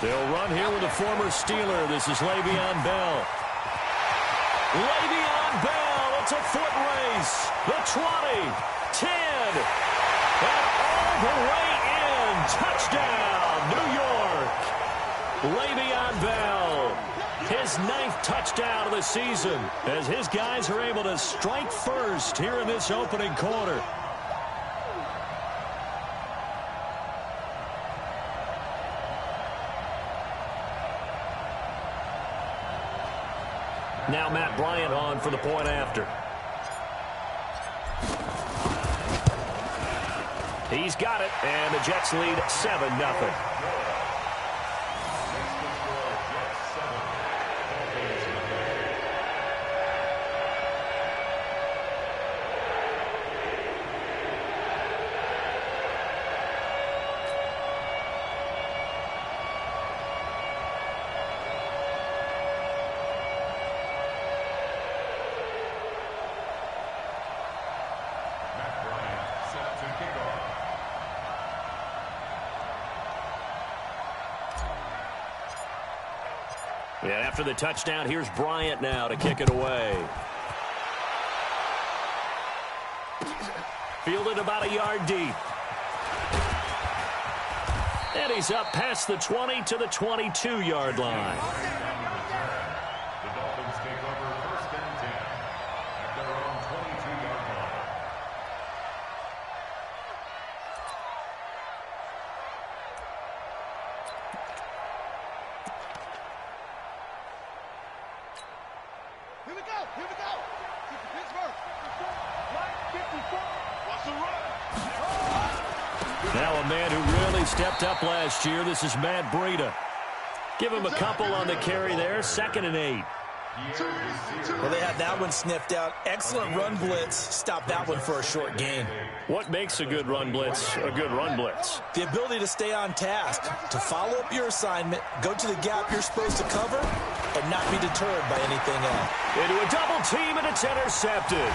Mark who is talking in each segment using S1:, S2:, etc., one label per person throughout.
S1: They'll run here with a former Steeler. This is Le'Veon Bell. Le'Veon Bell, it's a foot race. The 20, 10, and all the way in. Touchdown, New York. Le'Veon Bell, his 9th touchdown of the season, as his guys are able to strike first here in this opening quarter. Now Matt Bryant on for the point after. He's got it, and the Jets lead 7-0. And after the touchdown, here's Bryant now to kick it away. Fielded about a yard deep. And he's up past the 20 to the 22-yard line.
S2: The Dolphins take over 1st and 10 at their own 22-yard line.
S3: Here we go. Pittsburgh. Line 54. What's the run?
S1: Now a man who really stepped up last year. This is Matt Breida. Give him a couple on the carry there. 2nd and 8.
S4: Well, they had that one sniffed out. Excellent run blitz. Stop that one for a short gain.
S1: What makes a good run blitz a good run blitz?
S4: The ability to stay on task, to follow up your assignment, go to the gap you're supposed to cover, and not be deterred by anything else.
S1: Into a double team, and it's intercepted.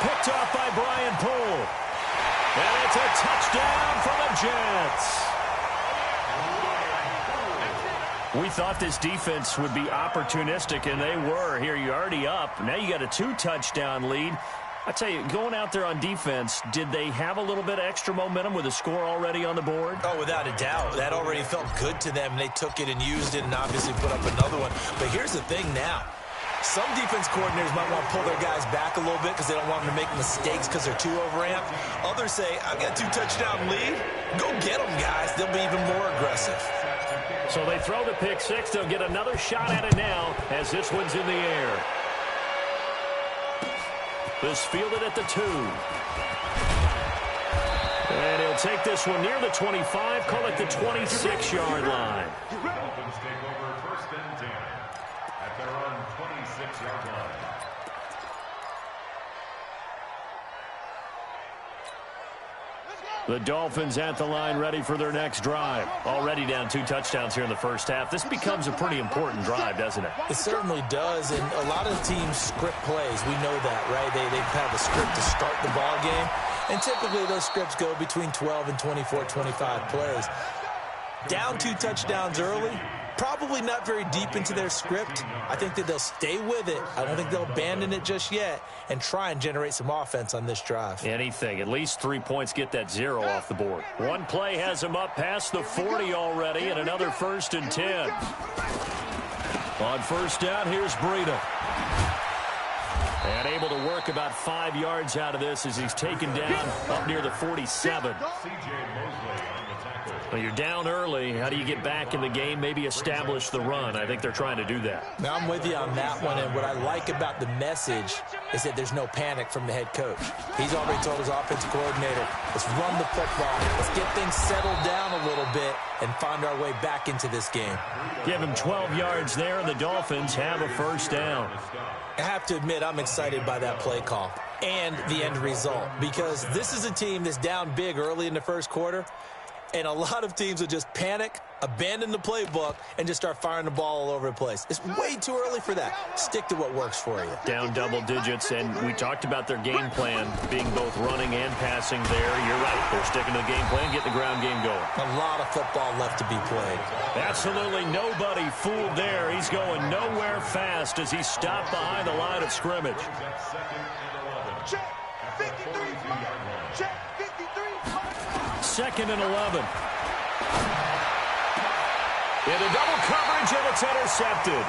S1: Picked off by Brian Poole. And it's a touchdown for the Jets. We thought this defense would be opportunistic, and they were. Here, you're already up. Now you got a 2-touchdown lead. I tell you, going out there on defense, did they have a little bit of extra momentum with a score already on the board?
S4: Oh, without a doubt. That already felt good to them. They took it and used it and obviously put up another one. But here's the thing now. Some defense coordinators might want to pull their guys back a little bit because they don't want them to make mistakes because they're too overamped. Others say, I've got a 2-touchdown lead. Go get them, guys. They'll be even more aggressive.
S1: So they throw the pick six. They'll get another shot at it now as this one's in the air. This fielded at the 2. And he'll take this one near the 25, call it the 26-yard line.
S2: Dolphins take over 1st and 10 at their own 26-yard line.
S1: The Dolphins at the line ready for their next drive. Already down 2 touchdowns here in the first half. This becomes a pretty important drive, doesn't it?
S4: It certainly does, and a lot of teams script plays. We know that, right? They have a script to start the ball game, and typically those scripts go between 12 and 24, 25 plays. Down 2 touchdowns early, probably not very deep into their script. I think that they'll stay with it. I don't think they'll abandon it just yet and try and generate some offense on this drive.
S1: Anything. At least 3 points, get that 0 off the board. One play has them up past the 40 already, and another 1st and 10. On 1st down, here's Breida. And able to work about 5 yards out of this as he's taken down up near the 47. Well, you're down early. How do you get back in the game, maybe establish the run? I think they're trying to do that.
S4: Now, I'm with you on that one, and what I like about the message is that there's no panic from the head coach. He's already told his offensive coordinator, let's run the football. Let's get things settled down a little bit and find our way back into this game.
S1: Give him 12 yards there, and the Dolphins have a 1st down.
S4: I have to admit, I'm excited by that play call and the end result, because this is a team that's down big early in the first quarter, And a lot of teams will just panic, abandon the playbook, and just start firing the ball all over the place. It's way too early for that. Stick to what works for you.
S1: Down double digits, and we talked about their game plan being both running and passing there. You're right. They're sticking to the game plan, getting the ground game going.
S4: A lot of football left to be played.
S1: Absolutely nobody fooled there. He's going nowhere fast as he's stopped behind the line of scrimmage.
S3: Check, 53, check, 53.
S1: 2nd and 11. Into double coverage, and it's intercepted.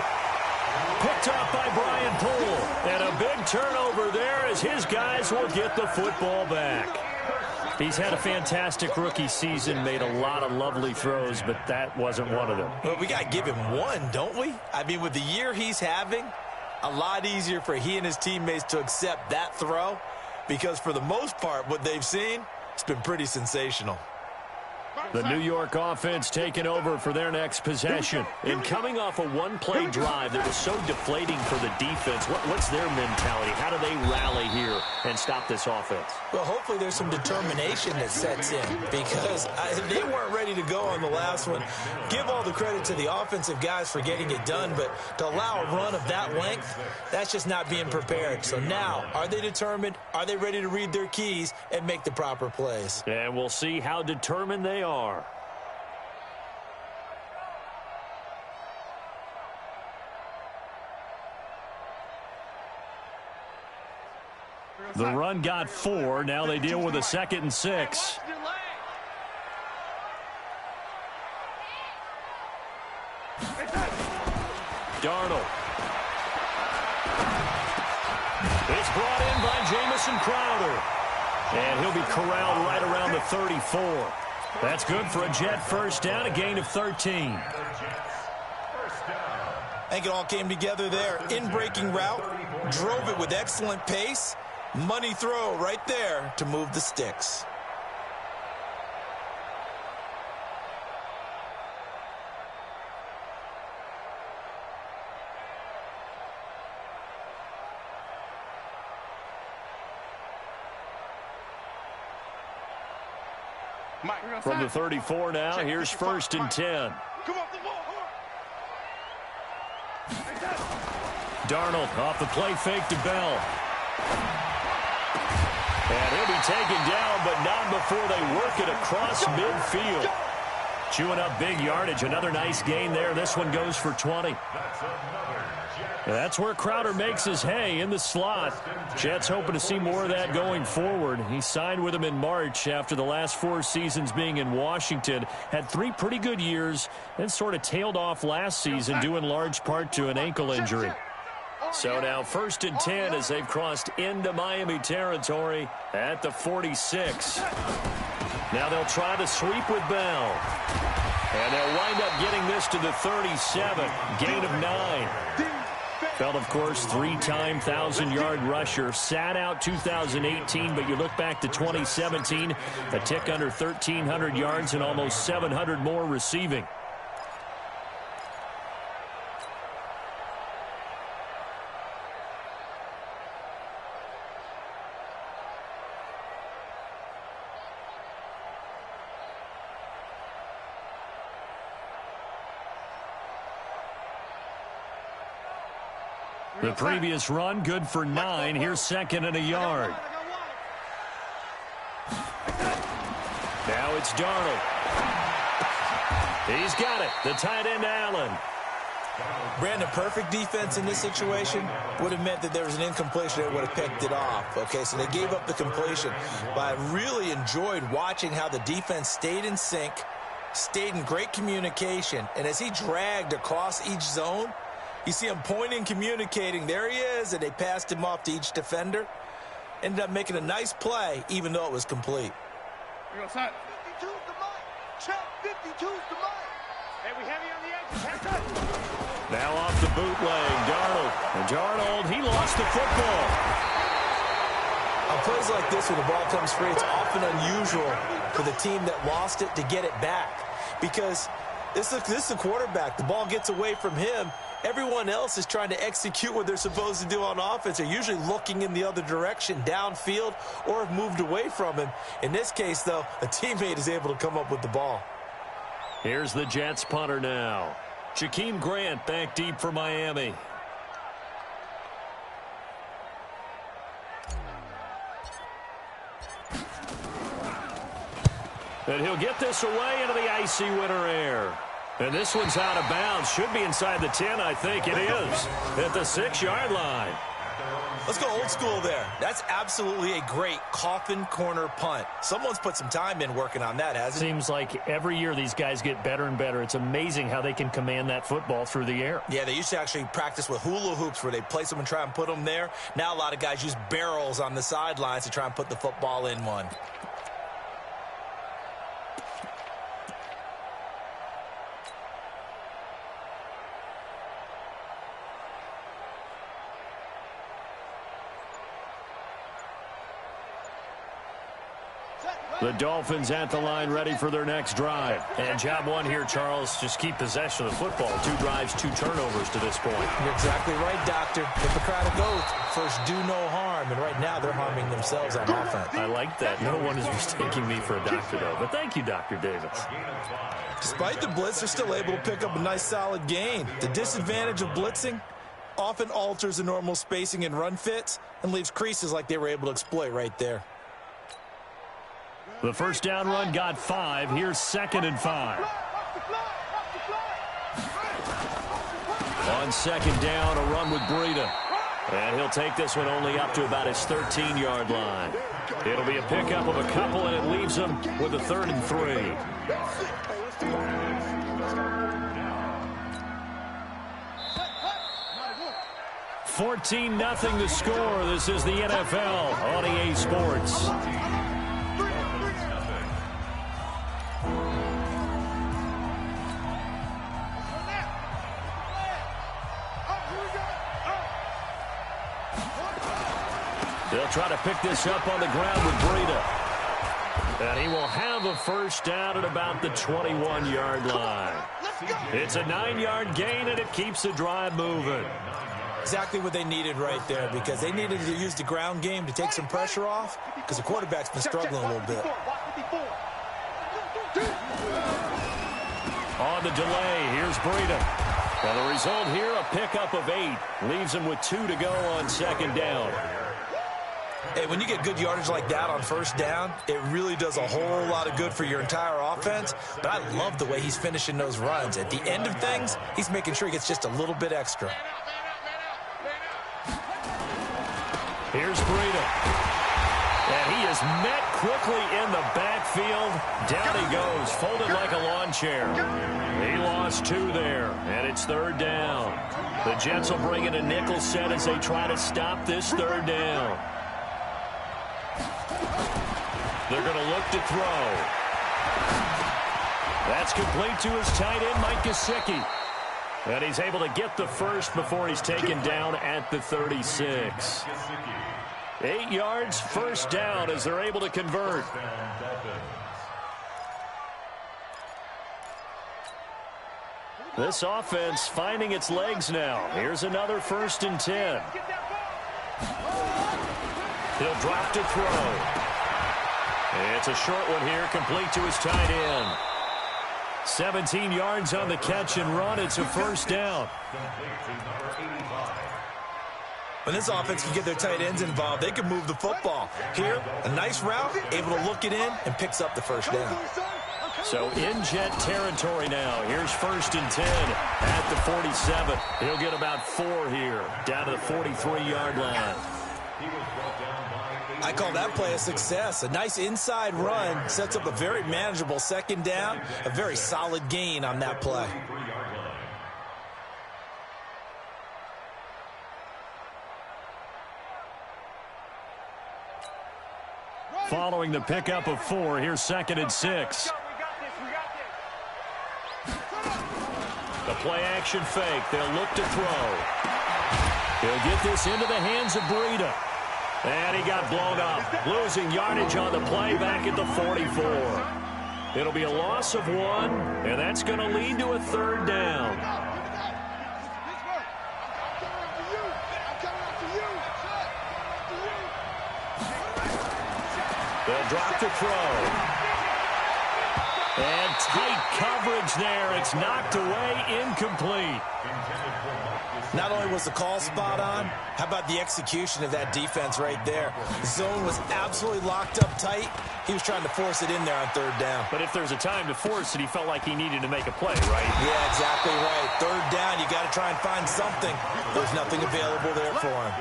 S1: Picked off by Brian Poole. And a big turnover there as his guys will get the football back. He's had a fantastic rookie season, made a lot of lovely throws, but that wasn't one of them.
S4: Well, we got to give him one, don't we? I mean, with the year he's having, a lot easier for he and his teammates to accept that throw because for the most part, what they've seen, it's been pretty sensational.
S1: The New York offense taking over for their next possession. And coming off a one-play drive that was so deflating for the defense, what's their mentality? How do they rally here and stop this offense?
S4: Well, hopefully there's some determination that sets in because they weren't ready to go on the last one. Give all the credit to the offensive guys for getting it done, but to allow a run of that length, that's just not being prepared. So now, are they determined? Are they ready to read their keys and make the proper plays?
S1: And we'll see how determined they are. The run got 4. Now they deal with a 2nd and 6. Darnold. It's brought in by Jamison Crowder. And he'll be corralled right around the 34. That's good for a Jet first down, a gain of 13.
S4: I think it all came together there. In-breaking route, drove it with excellent pace. Money throw right there to move the sticks.
S1: From the 34 now, here's 1st and 10. Darnold off the play fake to Bell. And he'll be taken down, but not before they work it across midfield. Chewing up big yardage. Another nice gain there. This one goes for 20. That's where Crowder makes his hay in the slot. Jets hoping to see more of that going forward. He signed with him in March after the last 4 seasons being in Washington. Had 3 pretty good years and sort of tailed off last season due in large part to an ankle injury. So now 1st and 10 as they've crossed into Miami territory at the 46. Now they'll try to sweep with Bell. And they'll wind up getting this to the 37. Gain of 9. Bell, of course, 3-time 1,000-yard rusher. Sat out 2018, but you look back to 2017, a tick under 1,300 yards and almost 700 more receiving. The previous run, good for 9. Here's 2nd and a yard. Now it's Darnold. He's got it. The tight end, Allen.
S4: Brandon, perfect defense in this situation would have meant that there was an incompletion that would have picked it off. Okay, so they gave up the completion. But I really enjoyed watching how the defense stayed in sync, stayed in great communication, and as he dragged across each zone, you see him pointing, communicating. There he is, and they passed him off to each defender. Ended up making a nice play, even though it was complete.
S3: Here goes Sutton. 52's the mic. Check, 52's the mic. Hey, we heavy on the edge.
S1: Now off the bootleg, Darnold. And Darnold, he lost the football.
S4: On plays like this, when the ball comes free, it's often unusual for the team that lost it to get it back. Because this is the quarterback. The ball gets away from him, everyone else is trying to execute what they're supposed to do on offense. They're usually looking in the other direction, downfield, or have moved away from him. In this case, though, a teammate is able to come up with the ball.
S1: Here's the Jets punter now. Jakeem Grant back deep for Miami. And he'll get this away into the icy winter air. And this one's out of bounds. Should be inside the 10, I think it is. At the 6-yard line.
S4: Let's go old school there. That's absolutely a great coffin corner punt. Someone's put some time in working on that, hasn't it?
S1: Seems like every year these guys get better and better. It's amazing how they can command that football through the air.
S4: Yeah, they used to actually practice with hula hoops where they place them and try and put them there. Now a lot of guys use barrels on the sidelines to try and put the football in one.
S1: The Dolphins at the line, ready for their next drive. And job one here, Charles, just keep possession of the football. 2 drives, 2 turnovers to this point.
S4: You're exactly right, Doctor. Hippocratic oath. First, do no harm. And right now, they're harming themselves on offense.
S1: I like that. No one is mistaking me for a doctor, though. But thank you, Dr. Davis.
S4: Despite the blitz, they're still able to pick up a nice, solid gain. The disadvantage of blitzing often alters the normal spacing and run fits and leaves creases like they were able to exploit right there.
S1: The first down run got 5. Here's 2nd and 5. On 2nd down, a run with Breida. And he'll take this one only up to about his 13-yard line. It'll be a pickup of a couple, and it leaves him with a 3rd and 3. 14-0 the score. This is the NFL on EA Sports. They'll try to pick this up on the ground with Breida. And he will have a first down at about the 21-yard line. It's a 9-yard gain, and it keeps the drive moving.
S4: Exactly what they needed right there, because they needed to use the ground game to take some pressure off, because the quarterback's been struggling a little bit.
S1: On the delay, here's Breida. Well, the result here, a pickup of 8. Leaves him with 2 to go on 2nd down.
S4: Hey, when you get good yardage like that on first down, it really does a whole lot of good for your entire offense. But I love the way he's finishing those runs. At the end of things, he's making sure he gets just a little bit extra.
S1: Here's Breida. And he is met quickly in the backfield. Down he goes, folded like a lawn chair. He lost 2 there, and it's 3rd down. The Jets will bring in a nickel set as they try to stop this 3rd down. They're going to look to throw. That's complete to his tight end, Mike Gesicki. And he's able to get the first before he's taken down at the 36. 8 yards, first down as they're able to convert. This offense finding its legs now. Here's another 1st and 10. He'll drop to throw. It's a short one here, complete to his tight end. 17 yards on the catch and run. It's a first down.
S4: When this offense can get their tight ends involved, they can move the football. Here, a nice route, able to look it in, and picks up the first down.
S1: So in Jet territory now. Here's 1st and 10 at the 47. He'll get about 4 here, down to the 43-yard line.
S4: I call that play a success. A nice inside run sets up a very manageable 2nd down, a very solid gain on that play.
S1: Following the pickup of 4, here's 2nd and 6. The play action fake. They'll look to throw. He'll get this into the hands of Breida. And he got blown up, losing yardage on the play back at the 44. It'll be a loss of 1, and that's going to lead to a 3rd down. They'll drop the throw. And tight coverage there. It's knocked away, incomplete.
S4: Not only was the call spot on, how about the execution of that defense right there? The zone was absolutely locked up tight. He was trying to force it in there on third down.
S1: But if there's a time to force it, he felt like he needed to make a play, right?
S4: Yeah, exactly right. Third down, you got to try and find something. There's nothing available there for him.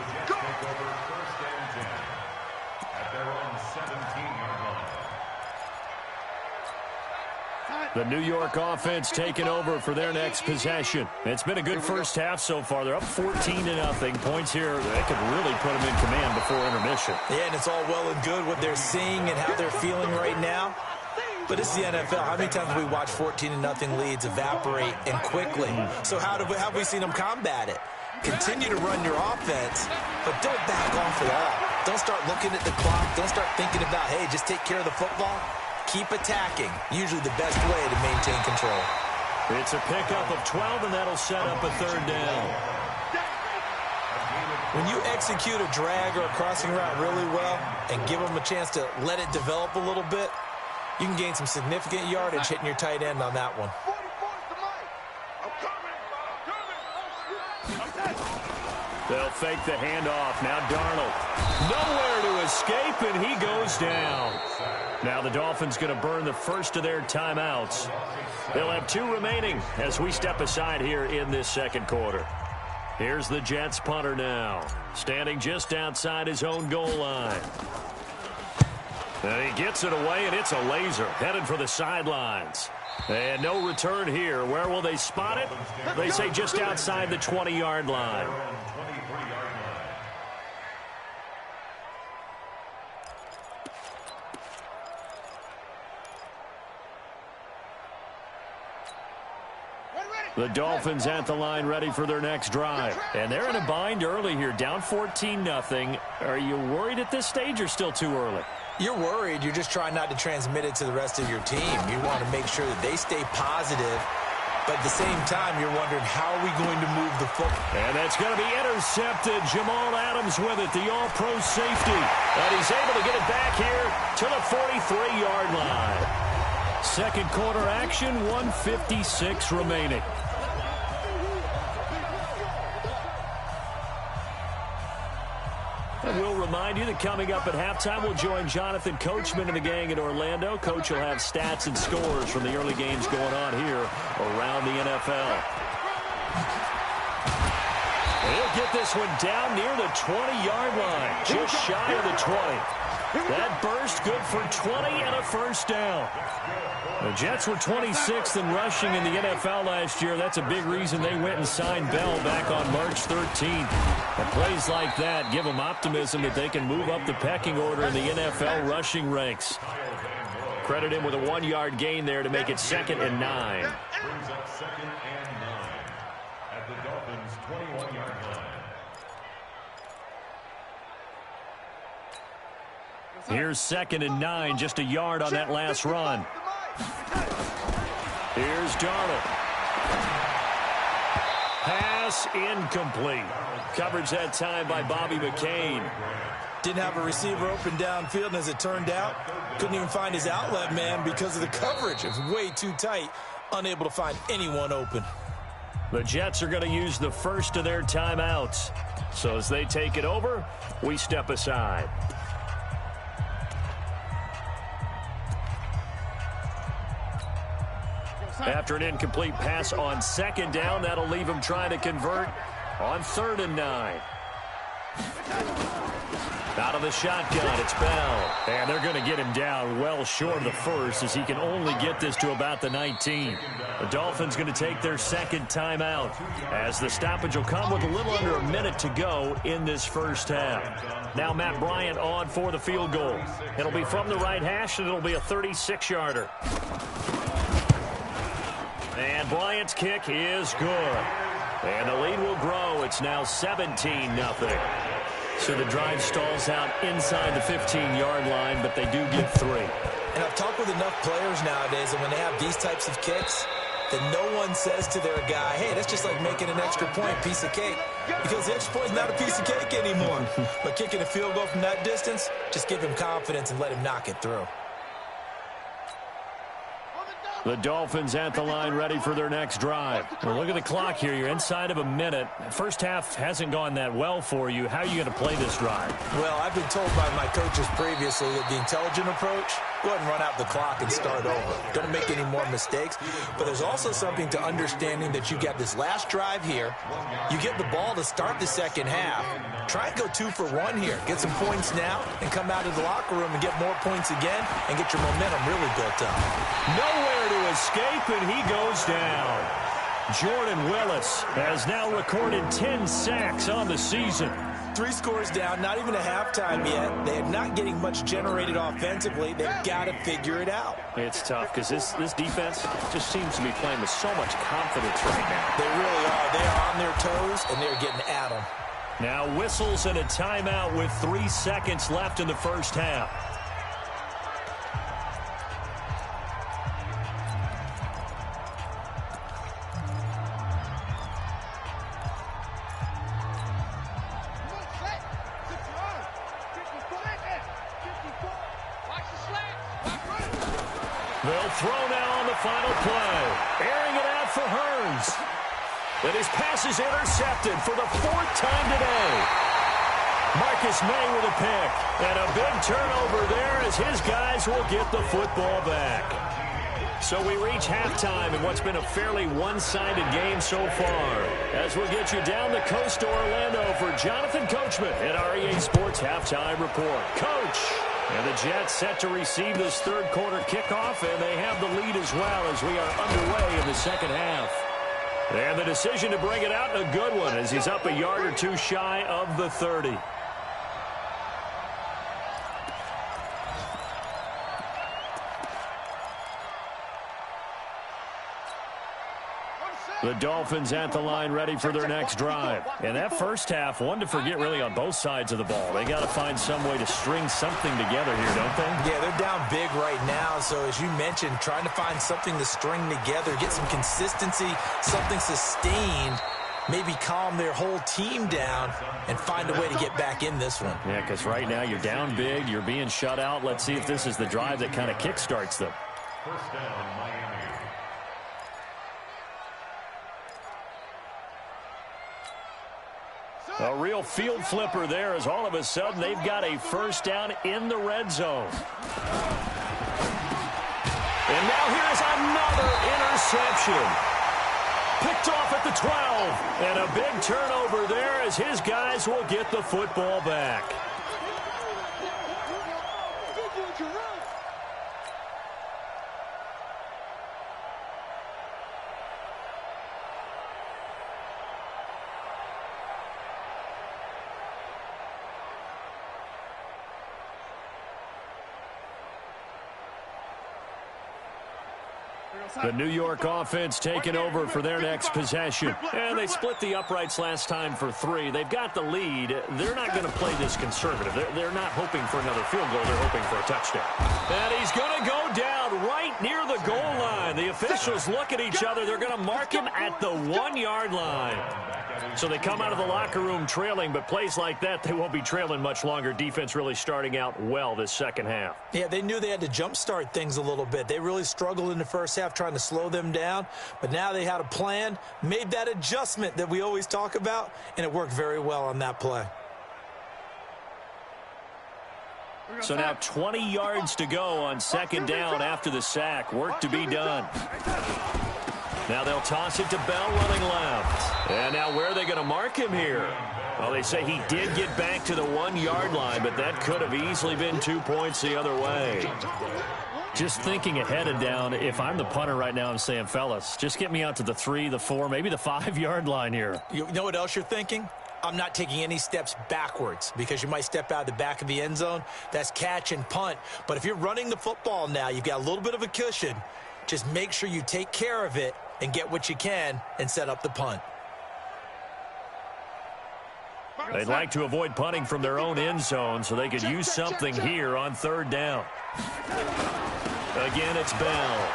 S1: The New York offense taking over for their next possession. It's been a good first half so far. They're up 14-0. Points here that could really put them in command before intermission.
S4: Yeah, and it's all well and good what they're seeing and how they're feeling right now. But it's the NFL. How many times have we watched 14-0 leads evaporate and quickly? So how have we seen them combat it? Continue to run your offense, but don't back off at all. Don't start looking at the clock. Don't start thinking about, hey, just take care of the football. Keep attacking. Usually the best way to maintain control.
S1: It's a pickup of 12, and that'll set up a third down.
S4: When you execute a drag or a crossing route really well and give them a chance to let it develop a little bit, you can gain some significant yardage hitting your tight end on that one.
S1: They'll fake the handoff. Now Darnold. Nowhere to escape, and he goes down. Now the Dolphins going to burn the first of their timeouts. They'll have 2 remaining as we step aside here in this second quarter. Here's the Jets punter now, standing just outside his own goal line. And he gets it away, and it's a laser headed for the sidelines. And no return here. Where will they spot it? They say just outside the 20-yard line. The Dolphins at the line ready for their next drive. And they're in a bind early here, down 14-0. Are you worried at this stage or still too early?
S4: You're worried. You're just trying not to transmit it to the rest of your team. You want to make sure that they stay positive. But at the same time, you're wondering, how are we going to move the football?
S1: And that's going to be intercepted. Jamal Adams with it, the all-pro safety. And he's able to get it back here to the 43-yard line. Second quarter action, 1:56 remaining. And we'll remind you that coming up at halftime, we'll join Jonathan Coachman and the gang in Orlando. Coach will have stats and scores from the early games going on here around the NFL. And he'll get this one down near the 20-yard line, just shy of the 20. That burst good for 20 and a first down. The Jets were 26th in rushing in the NFL last year. That's a big reason they went and signed Bell back on March 13th. And plays like that give them optimism that they can move up the pecking order in the NFL rushing ranks. Credit him with a 1-yard gain there to make it 2nd and 9.
S2: Brings up 2nd and 9 at the Dolphins' 21-yard line.
S1: Here's 2nd and 9, just a yard on that last run. Here's Darnold. Pass incomplete. Coverage that time by Bobby McCain.
S4: Didn't have a receiver open downfield, and as it turned out, couldn't even find his outlet man because of the coverage. It was way too tight, unable to find anyone open.
S1: The Jets are going to use the first of their timeouts. So as they take it over, we step aside. After an incomplete pass on 2nd down, that'll leave him trying to convert on 3rd and 9. Out of the shotgun, it's Bell. And they're going to get him down well short of the first, as he can only get this to about the 19. The Dolphins going to take their 2nd timeout, as the stoppage will come with a little under a minute to go in this first half. Now Matt Bryant on for the field goal. It'll be from the right hash, and it'll be a 36-yarder. And Bryant's kick is good. And the lead will grow. It's now 17-0. So the drive stalls out inside the 15-yard line, but they do get 3.
S4: And I've talked with enough players nowadays, and when they have these types of kicks, that no one says to their guy, hey, that's just like making an extra point, piece of cake. Because the extra point is not a piece of cake anymore. But kicking a field goal from that distance, just give him confidence and let him knock it through.
S1: The Dolphins at the line ready for their next drive. Well, look at the clock here. You're inside of a minute. First half hasn't gone that well for you. How are you going to play this drive?
S4: Well, I've been told by my coaches previously that the intelligent approach, go ahead and run out the clock and start over. Don't make any more mistakes. But there's also something to understanding that you got this last drive here. You get the ball to start the second half. Try and go 2 for 1 here. Get some points now and come out of the locker room and get more points again and get your momentum really built up.
S1: Nowhere to escape, and he goes down. Jordan Willis has now recorded 10 sacks on the season.
S4: 3 scores down, not even a halftime yet. They're not getting much generated offensively. They've got to figure it out.
S1: It's tough because this defense just seems to be playing with so much confidence right now.
S4: They really are. They are on their toes, and they're getting at them.
S1: Now whistles and a timeout with 3 seconds left in the first half. They'll throw now on the final play. Airing it out for Hearns. And his pass is intercepted for the 4th time today. Marcus May with a pick. And a big turnover there as his guys will get the football back. So we reach halftime in what's been a fairly one-sided game so far. As we'll get you down the coast to Orlando for Jonathan Coachman at REA Sports Halftime Report. Coach! And the Jets set to receive this third quarter kickoff, and they have the lead as well as we are underway in the second half. And the decision to bring it out, a good one, as he's up a yard or 2 shy of the 30. The Dolphins at the line ready for their next drive. And that first half, one to forget really on both sides of the ball. They got to find some way to string something together here, don't they?
S4: Yeah, they're down big right now. So as you mentioned, trying to find something to string together, get some consistency, something sustained, maybe calm their whole team down and find a way to get back in this one.
S1: Yeah, because right now you're down big, you're being shut out. Let's see if this is the drive that kind of kickstarts them.
S2: First down, Miami.
S1: A real field flipper there as all of a sudden they've got a first down in the red zone. And now here's another interception. Picked off at the 12. And a big turnover there as his guys will get the football back. The New York offense taking over for their next possession. And they split the uprights last time for 3. They've got the lead. They're not going to play this conservative. They're not hoping for another field goal. They're hoping for a touchdown. And he's going to go down right near the goal line. The officials look at each other. They're going to mark him at the 1-yard line. So they come out of the locker room trailing, but plays like that, they won't be trailing much longer. Defense really starting out well this second half.
S4: Yeah, they knew they had to jumpstart things a little bit. They really struggled in the first half trying to slow them down, but now they had a plan, made that adjustment that we always talk about, and it worked very well on that play.
S1: So now 20 yards to go on second down after the sack. Work to be done. Now they'll toss it to Bell running left. And now where are they going to mark him here? Well, they say he did get back to the 1-yard line, but that could have easily been 2 points the other way. Just thinking ahead and down, if I'm the punter right now, I'm saying, fellas, just get me out to the 3, the 4, maybe the 5-yard line here.
S4: You know what else you're thinking? I'm not taking any steps backwards because you might step out of the back of the end zone. That's catch and punt. But if you're running the football now, you've got a little bit of a cushion. Just make sure you take care of it and get what you can and set up the punt.
S1: They'd like to avoid punting from their own end zone so they could use something here on third down. Again, it's Bell.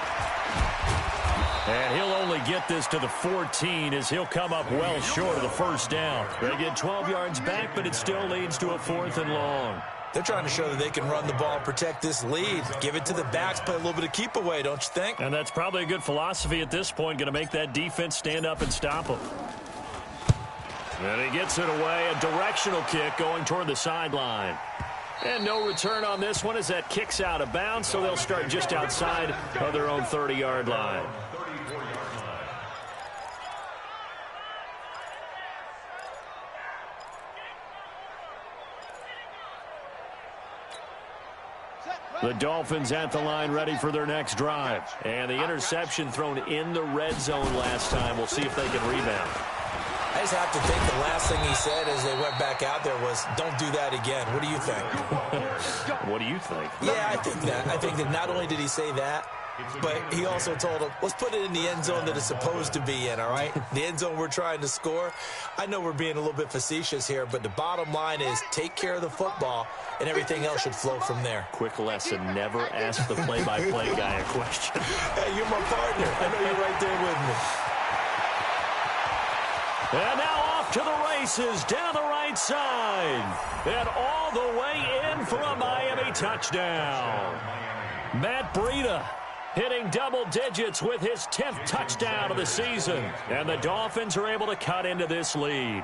S1: And he'll only get this to the 14 as he'll come up well short of the first down. They get 12 yards back, but it still leads to a 4th and long.
S4: They're trying to show that they can run the ball and protect this lead. Give it to the backs, play a little bit of keep away, don't you think?
S1: And that's probably a good philosophy at this point, going to make that defense stand up and stop them. And he gets it away, a directional kick going toward the sideline. And no return on this one as that kicks out of bounds, so they'll start just outside of their own 30-yard line. The Dolphins at the line ready for their next drive. And the interception thrown in the red zone last time. We'll see if they can rebound.
S4: I just have to think the last thing he said as they went back out there was, don't do that again. What do you think?
S1: What do you think?
S4: Yeah, I think that. I think that not only did he say that, but he also told him, let's put it in the end zone that it's supposed to be in, all right? The end zone we're trying to score. I know we're being a little bit facetious here, but the bottom line is take care of the football, and everything else should flow from there.
S1: Quick lesson, never ask the play-by-play guy a question.
S4: Hey, you're my partner. I know you're right there with me.
S1: And now off to the races down the right side. And all the way in for a Miami touchdown. Matt Breida hitting double digits with his 10th touchdown of the season. And the Dolphins are able to cut into this lead.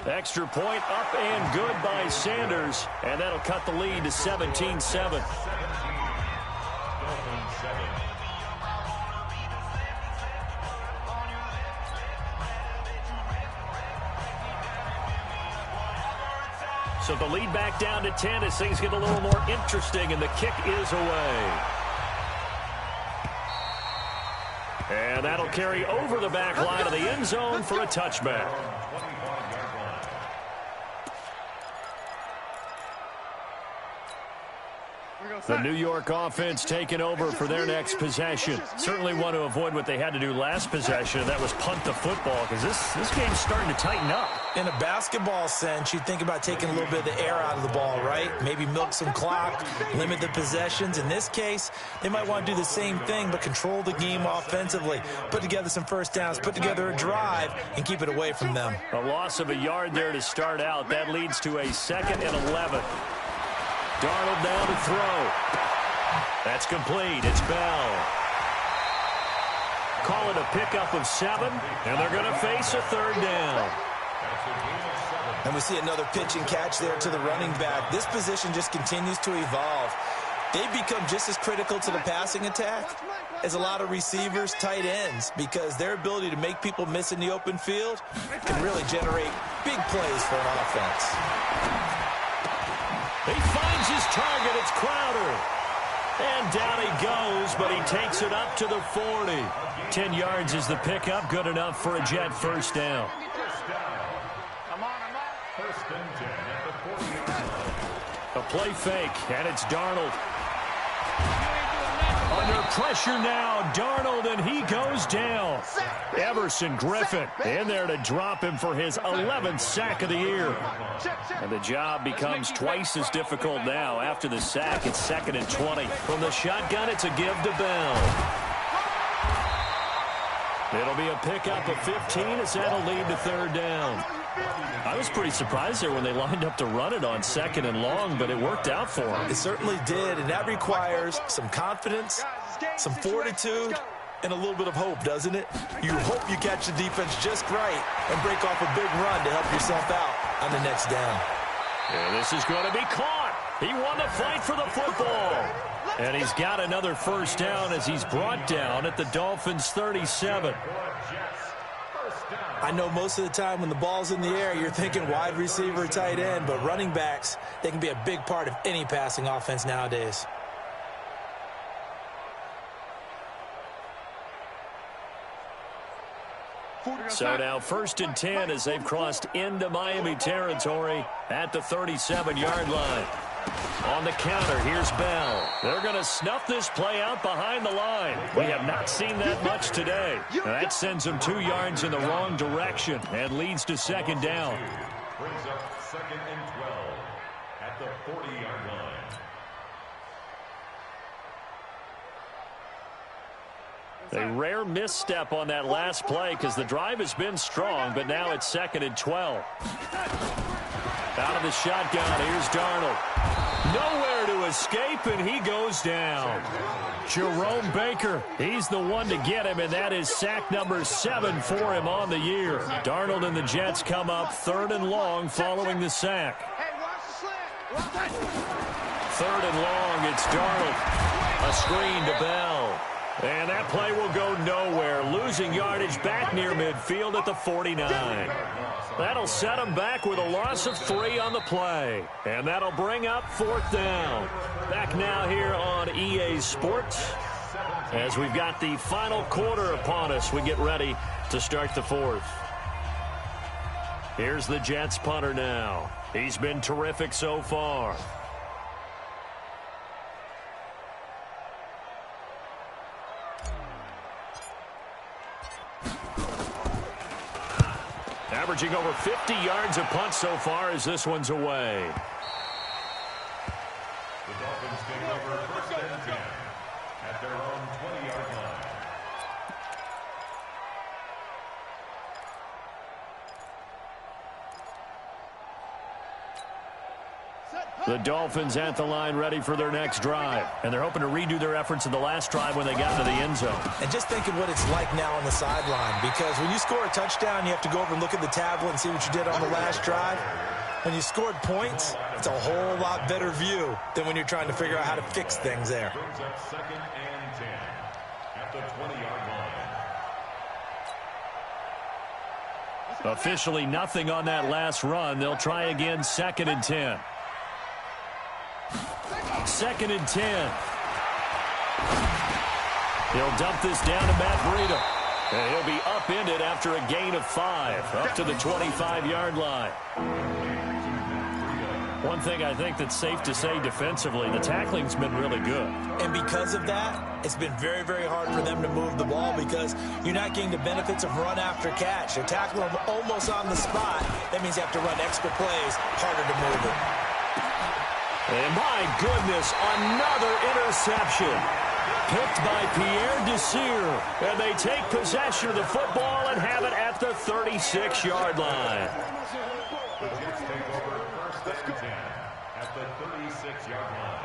S1: Extra point up and good by Sanders. And that'll cut the lead to 17-7. So the lead back down to 10 as things get a little more interesting, and the kick is away. And that'll carry over the back line of the end zone for a touchback. The New York offense taking over for their next possession. Certainly want to avoid what they had to do last possession, and that was punt the football, because this game's starting to tighten up.
S4: In a basketball sense, you think about taking a little bit of the air out of the ball, right? Maybe milk some clock, limit the possessions. In this case, they might want to do the same thing, but control the game offensively. Put together some first downs, put together a drive, and keep it away from them.
S1: A loss of a yard there to start out. That leads to a 2nd and 11. Darnold down to throw. That's complete. It's Bell. Call it a pickup of 7, and they're going to face a 3rd down.
S4: And we see another pitch and catch there to the running back. This position just continues to evolve. They've become just as critical to the passing attack as a lot of receivers, tight ends, because their ability to make people miss in the open field can really generate big plays for an offense.
S1: He finds his target. It's Crowder. And down he goes, but he takes it up to the 40. 10 yards is the pickup. Good enough for a Jet first down. A play fake, and it's Darnold. Under pressure now, Darnold, and he goes down. Everson Griffin in there to drop him for his 11th sack of the year. And the job becomes twice as difficult now. After the sack, it's 2nd and 20. From the shotgun, it's a give to Bell. It'll be a pickup of 15 as that'll lead to 3rd down. I was pretty surprised there when they lined up to run it on 2nd and long, but it worked out for them.
S4: It certainly did, and that requires some confidence, some fortitude, and a little bit of hope, doesn't it? You hope you catch the defense just right and break off a big run to help yourself out on the next down.
S1: Yeah, this is going to be caught. He won the fight for the football. And he's got another first down as he's brought down at the Dolphins' 37.
S4: I know most of the time when the ball's in the air, you're thinking wide receiver, tight end, but running backs, they can be a big part of any passing offense nowadays.
S1: So now 1st and 10 as they've crossed into Miami territory at the 37-yard line. On the counter, here's Bell. They're going to snuff this play out behind the line. We have not seen that much today. Now that sends them 2 yards in the wrong direction and leads to 2nd down.
S2: Brings up 2nd and 12 at the 40-yard line.
S1: A rare misstep on that last play because the drive has been strong, but now it's 2nd and 12. Out of the shotgun, here's Darnold. Nowhere to escape, and he goes down. Jerome Baker, he's the one to get him, and that is sack number 7 for him on the year. Darnold and the Jets come up 3rd and long following the sack. 3rd and long, it's Darnold. A screen to Bell. And that play will go nowhere. Losing yardage back near midfield at the 49. That'll set him back with a loss of 3 on the play. And that'll bring up 4th down. Back now here on EA Sports. As we've got the final quarter upon us, we get ready to start the 4th. Here's the Jets punter now. He's been terrific so far. Averaging over 50 yards a punt so far as this one's away.
S2: The Dolphins take over 1st and 10 at their own 20-yard line.
S1: The Dolphins at the line ready for their next drive. And they're hoping to redo their efforts in the last drive when they got into the end zone.
S4: And just think of what it's like now on the sideline, because when you score a touchdown, you have to go over and look at the tablet and see what you did on the last drive. When you scored points, it's a whole lot better view than when you're trying to figure out how to fix things there.
S2: Brings up 2nd and 10 at the 20-yard line.
S1: Officially nothing on that last run. They'll try again 2nd and 10. 2nd and 10. He'll dump this down to Matt Breida. And he'll be upended after a gain of 5, up to the 25-yard line. One thing I think that's safe to say defensively, the tackling's been really good.
S4: And because of that, it's been very, very hard for them to move the ball because you're not getting the benefits of run after catch. You're tackling them almost on the spot. That means you have to run extra plays, harder to move it.
S1: And my goodness, another interception. Picked by Pierre Desir. And they take possession of the football and have it at the 36-yard line.
S2: The Jets take over 1st and 10 at the 36-yard line.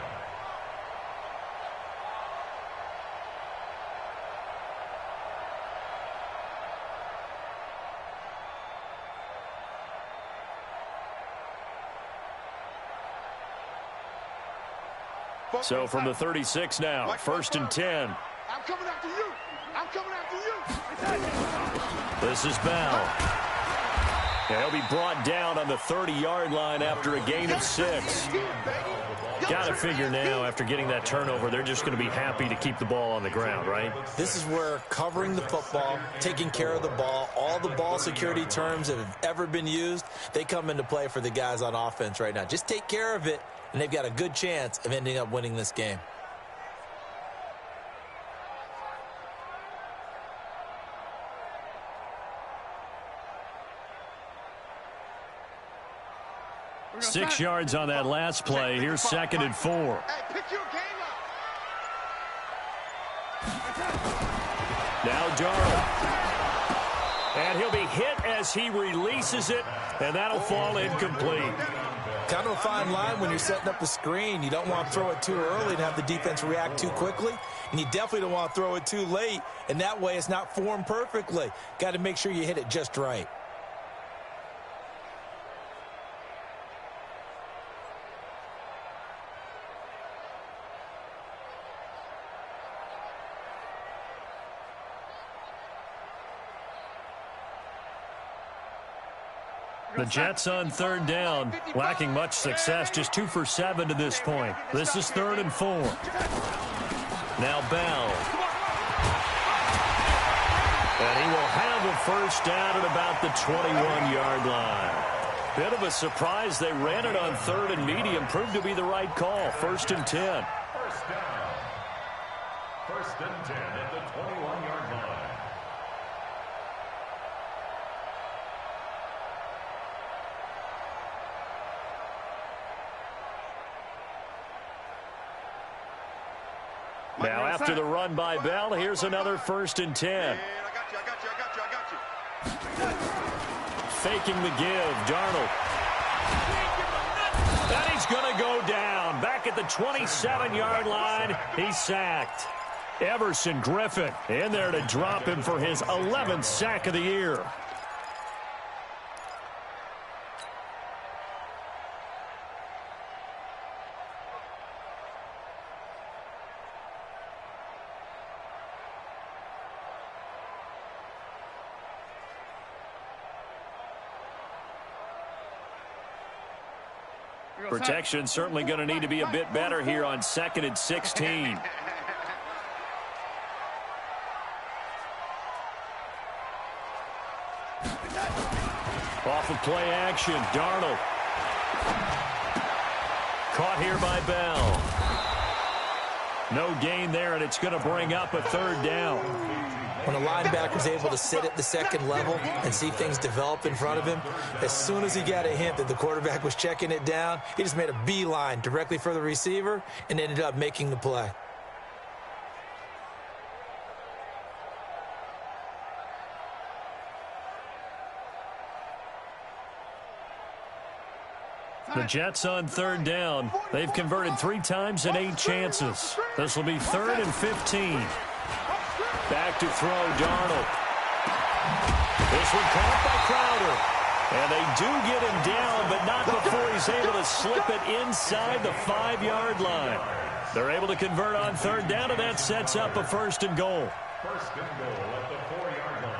S1: So from the 36 now, 1st and 10.
S3: I'm coming after you. I'm coming after you.
S1: This is Bell. And he'll be brought down on the 30-yard line after a gain of 6. Got to figure now, after getting that turnover, they're just going to be happy to keep the ball on the ground, right?
S4: This is where covering the football, taking care of the ball, all the ball security terms that have ever been used, they come into play for the guys on offense right now. Just take care of it, and they've got a good chance of ending up winning this game.
S1: Six yards on that last play. Here's 2nd and 4.
S3: Hey, pick your game up.
S1: Now Darnold. And he'll be hit as he releases it, and that'll fall incomplete.
S4: Kind of a fine line when you're setting up a screen. You don't want to throw it too early and have the defense react too quickly, and you definitely don't want to throw it too late, and that way it's not formed perfectly. Got to make sure you hit it just right.
S1: The Jets on 3rd down, lacking much success, just 2 for 7 to this point. This is 3rd and 4. Now Bell. And he will have a first down at about the 21-yard line. Bit of a surprise. They ran it on 3rd and medium. Proved to be the right call. 1st and 10.
S2: First down. 1st and 10 at the 21-yard line.
S1: Now after the run by Bell, here's another 1st and 10. Faking the give, Darnold. And he's going to go down. Back at the 27-yard line, he's sacked. Everson Griffin in there to drop him for his 11th sack of the year. Protection certainly going to need to be a bit better here on 2nd and 16. Off of play action, Darnold. Caught here by Bell. No gain there, and it's going to bring up a 3rd down.
S4: When a linebacker's able to sit at the 2nd level and see things develop in front of him, as soon as he got a hint that the quarterback was checking it down, he just made a beeline directly for the receiver and ended up making the play.
S1: The Jets on 3rd down. They've converted 3 times in 8 chances. This will be 3rd and 15. Back to throw, Darnold. This one caught by Crowder. And they do get him down, but not before he's able to slip it inside the 5-yard line. They're able to convert on 3rd down, and that sets up a 1st and goal.
S2: 1st and goal at the 4-yard line.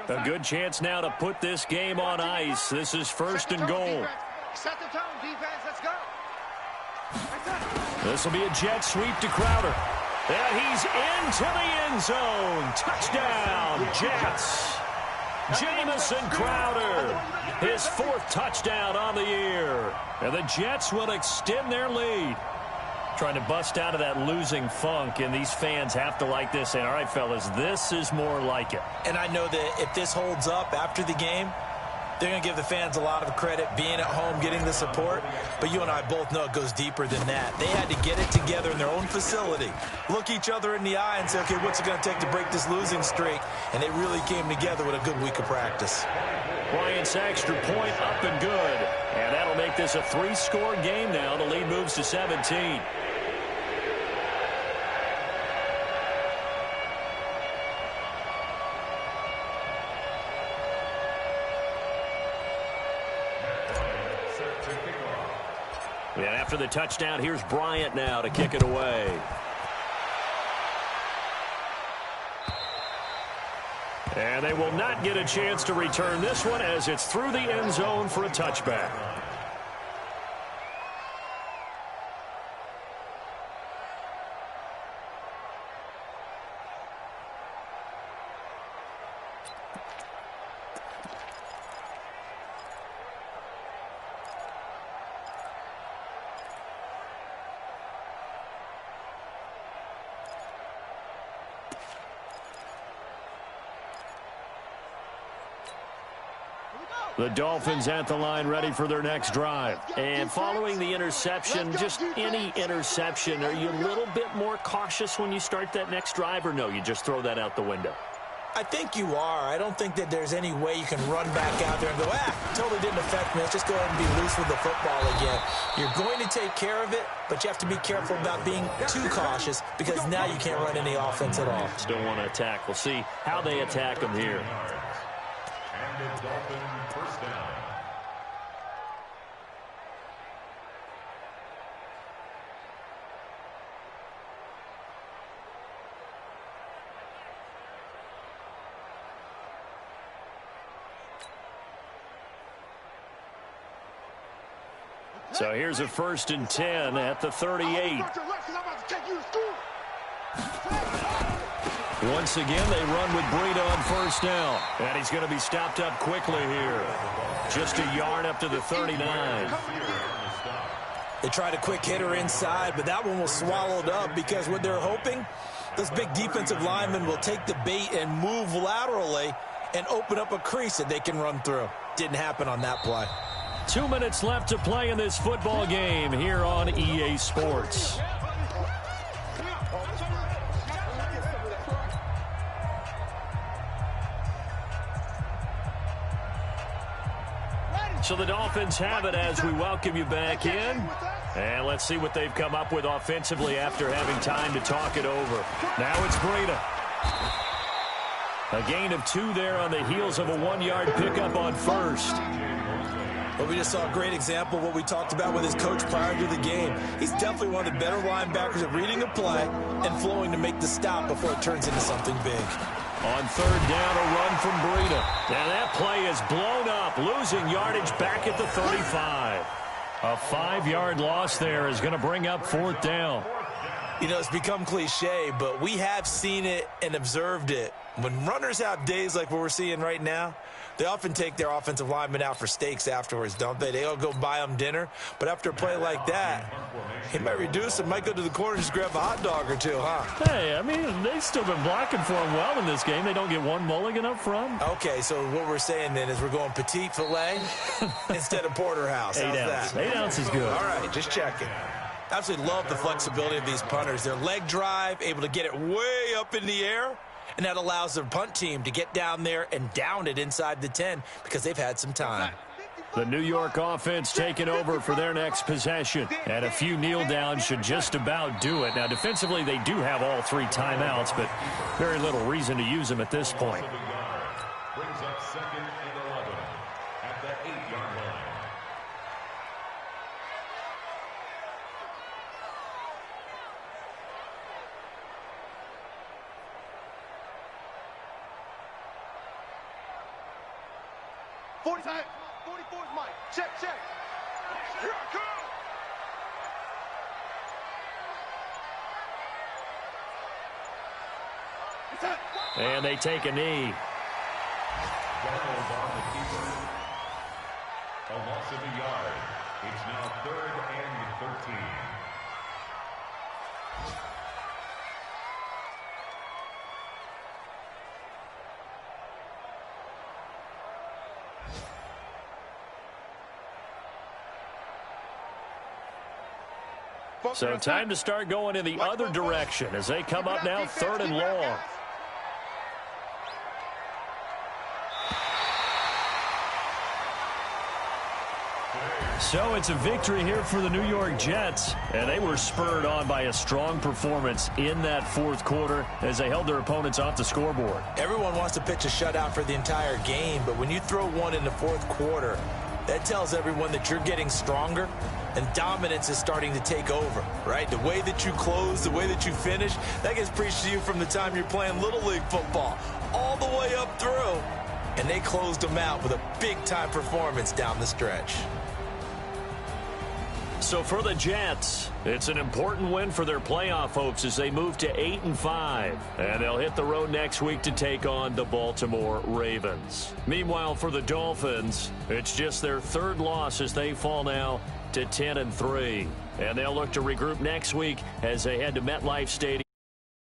S1: A good chance now to put this game on ice. This is 1st and goal.
S3: Set the tone, defense. Let's go.
S1: This will be a jet sweep to Crowder. And he's into the end zone. Touchdown, Jets. Jamison Crowder, his 4th touchdown on the year. And the Jets will extend their lead. Trying to bust out of that losing funk, and these fans have to like this. And all right, fellas, this is more like it.
S4: And I know that if this holds up after the game, they're going to give the fans a lot of credit being at home, getting the support. But you and I both know it goes deeper than that. They had to get it together in their own facility, look each other in the eye and say, okay, what's it going to take to break this losing streak? And they really came together with a good week of practice.
S1: Bryant's extra point up and good. And that'll make this a 3-score game now. The lead moves to 17. And after the touchdown, here's Bryant now to kick it away. And they will not get a chance to return this one as it's through the end zone for a touchback. The Dolphins at the line ready for their next drive. And following the interception, just any interception, are you a little bit more cautious when you start that next drive, or no, you just throw that out the window?
S4: I think you are. I don't think that there's any way you can run back out there and go, totally didn't affect me. Let's just go ahead and be loose with the football again. You're going to take care of it, but you have to be careful about being too cautious because now you can't run any offense at all.
S1: Still want to attack. We'll see how they attack them here.
S2: And the Dolphins first down.
S1: So here's a 1st and 10 at the 38. Once again, they run with Breida on 1st down. And he's going to be stopped up quickly here. Just a yard up to the 39.
S4: They tried a quick hitter inside, but that one was swallowed up because what they're hoping those big defensive linemen will take the bait and move laterally and open up a crease that they can run through. Didn't happen on that play.
S1: 2 minutes left to play in this football game here on EA Sports. So the Dolphins have it as we welcome you back in. And let's see what they've come up with offensively after having time to talk it over. Now it's Breida. A gain of 2 there on the heels of a 1-yard pickup on first.
S4: Well, we just saw a great example of what we talked about with his coach prior to the game. He's definitely one of the better linebackers at reading a play and flowing to make the stop before it turns into something big.
S1: On third down, a run from Breida. And that play is blown up, losing yardage back at the 35. A 5-yard loss there is going to bring up fourth down.
S4: You know, it's become cliche, but we have seen it and observed it. When runners have days like what we're seeing right now, they often take their offensive linemen out for steaks afterwards, don't they? They all go buy them dinner. But after a play like that, he might reduce and might go to the corner and just grab a hot dog or two, huh?
S1: Hey, I mean, they've still been blocking for him well in this game. They don't get one mulligan up front.
S4: Okay, so what we're saying then is we're going petite filet instead of porterhouse. How's that?
S1: 8 ounce is good.
S4: All right, just checking. Absolutely love the flexibility of these punters. Their leg drive, able to get it way up in the air, and that allows their punt team to get down there and down it inside the 10 because they've had some time.
S1: The New York offense taking over for their next possession. And a few kneel downs should just about do it. Now, defensively, they do have all 3 timeouts, but very little reason to use them at this point.
S2: Brings up 2nd and 11 at the 8-yard line.
S3: Time. 44's Mike. Check. Here I come.
S1: And they take a knee.
S2: A loss of a yard. It's now 3rd and 13.
S1: So time to start going in the other direction as they come up now 3rd and long. So it's a victory here for the New York Jets, and they were spurred on by a strong performance in that 4th quarter as they held their opponents off the scoreboard.
S4: Everyone wants to pitch a shutout for the entire game, but when you throw one in the 4th quarter, that tells everyone that you're getting stronger and dominance is starting to take over, right? The way that you close, the way that you finish, that gets preached to you from the time you're playing Little League football all the way up through. And they closed them out with a big-time performance down the stretch.
S1: So for the Jets, it's an important win for their playoff hopes as they move to 8-5. And they'll hit the road next week to take on the Baltimore Ravens. Meanwhile, for the Dolphins, it's just their 3rd loss as they fall now to 10-3. And they'll look to regroup next week as they head to MetLife Stadium.